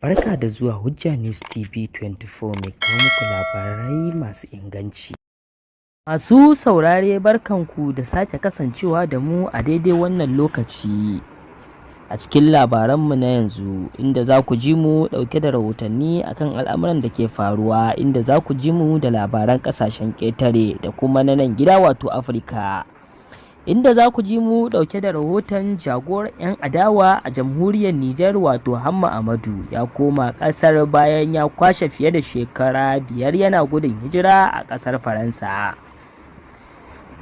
Barka da zuwa Hujja News TV 24 mai kawo muku labarai masu inganci. Masu saurare barkanku da sake kasancewa da mu a daidai wannan lokaci a cikin labaranmu na yanzu, inda za ku ji mu ɗauke da rahotanni akan al'amuran da ke faruwa, inda za ku ji mu da labaran ƙasashen ƙetare da kuma na nan gida wato Afirka. Inda za ku ji mu ɗauke da rahoton jagoran 'yan adawa a jamhuriyar Nijar wato Hamma Amadu ya koma ƙasar bayan ya kwashe fiye da shekara 5 yana gudun hijira a ƙasar Faransa.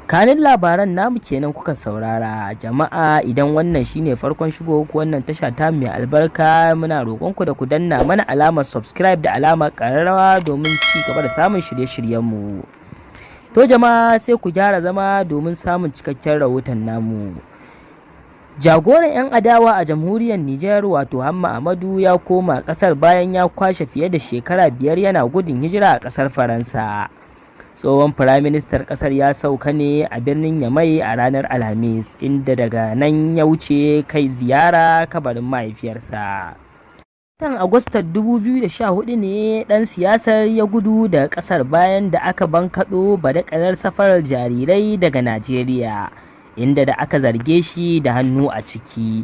Kanin labaran namu kenan kuka saurara. Jama'a, idan wannan shine farkon shigo ku wannan tasha ta mai albarka, muna roƙonku da ku danna mana alamar subscribe da alamar ƙararrawa domin ci gaba da samun shirye-shiryenmu. To jama'a, sai ku gyara zama domin samun cikakken rahoton namu. Jagoran 'yan adawa a jamhuriyar Nijar wato Hamma Amadu ya koma ƙasar bayan ya kwashe fiye da shekara 5 yana gudun hijira a ƙasar Faransa. Tsohon firaministan ƙasar ya sauka ne a birnin Yamai a ranar Alhamis, inda daga nan ya wuce kai ziyara kabarin mahaifiyarsa. Watan Agustan 2014 ne ɗan siyasar ya gudu daga ƙasar bayan da aka bankaɗo badakalar safarar jarirai daga Najeriya, inda da aka zarge shi da hannu a ciki.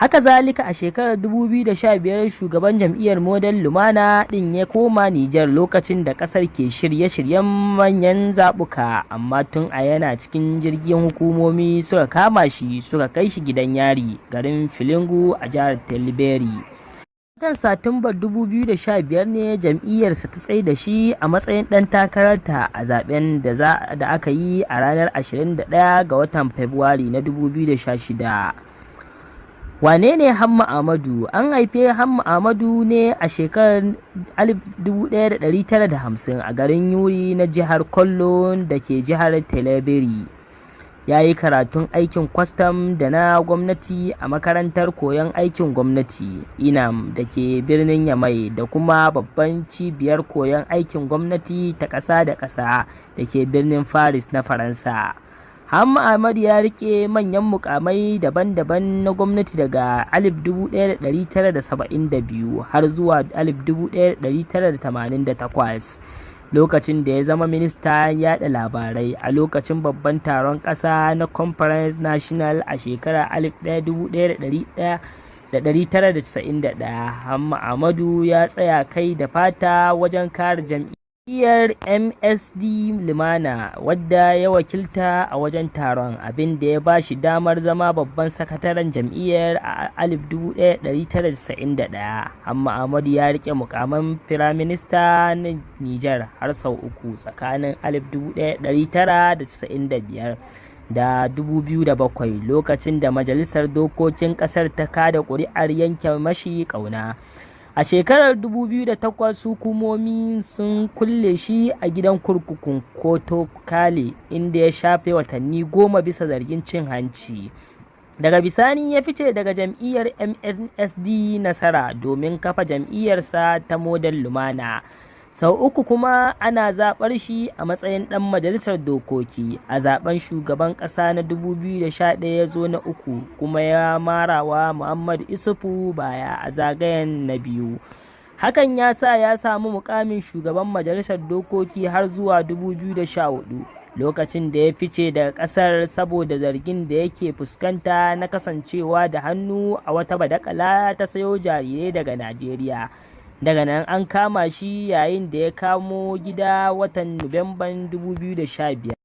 Haka zalika a shekarar 2015 shugaban jam'iyyar Model Lumana ɗin ya koma Nijar lokacin da ƙasar ke shirye-shiryen manyan zaɓuka, amma tun a yana cikin jirgin hukumomi suka kama shi suka kai shi gidan yari garin Filingu a jihar Tilibiri. Watan Satumbar 2015 ne jam'iyyarsa ta tsaida shi a matsayin ɗan takararta a zaben da aka yi a ranar 21 ga watan Fabrairu na 2016. Wane ne Hamma Amadu? An haife Hamma Amadu ne a shekarar 1950 a garin Yuri na jihar Kollo da ke jihar Tilibiri. Ya yi karatun aikin kwastam da na gwamnati a makarantar koyon aikin gwamnati INAM da ke birnin Yamai da kuma babban cibiyar koyon aikin gwamnati ta ƙasa da ƙasa da ke birnin Paris na Faransa. Hamma Amadu ya rike manyan mukamai daban-daban na gwamnati daga 1972 har zuwa 1988. Lokacin da ya zama ministan yaɗa labarai a lokacin babban taron ƙasa na Conference National a shekarar 1991, Hamma Amadu ya tsaya kai da fata wajen kare jam'iyyar MSD Lumana wadda ya wakilta a wajen taron, abin da ya ba shi damar zama babban sakataren jam'iyyar a 1991. Hamma Amadu ya rike mukamin firaminista na Nijar har sau 3 tsakanin 1995 da 2007, lokacin da majalisar dokokin kasar ta kada ƙuri'ar yanke mashi ƙauna. A shekarar 2008 hukumomi sun kulle shi a gidan kurkukun Kotokale, inda ya shafe watanni 10 bisa zargin cin hanci. Daga bisani ya fice daga jam'iyyar MNSD Nasara domin kafa jam'iyyarsa ta Model Lumana. Sau 3 kuma ana zaɓar shi a matsayin ɗan majalisar dokoki. A zaben shugaban ƙasa na 2011 ya zo na 3 kuma ya marawa Muhammadu Isufu baya a zagayen na 2. Hakan ya sa ya samu mukamin shugaban majalisar dokoki har zuwa 2014, lokacin da ya fice daga ƙasar saboda zargin da yake fuskanta na kasancewa da hannu a wata badakala ta sayo jarirai daga Najeriya. Daga nan an kama shi yayin da ya kamo gida watan Nuwamban 2015.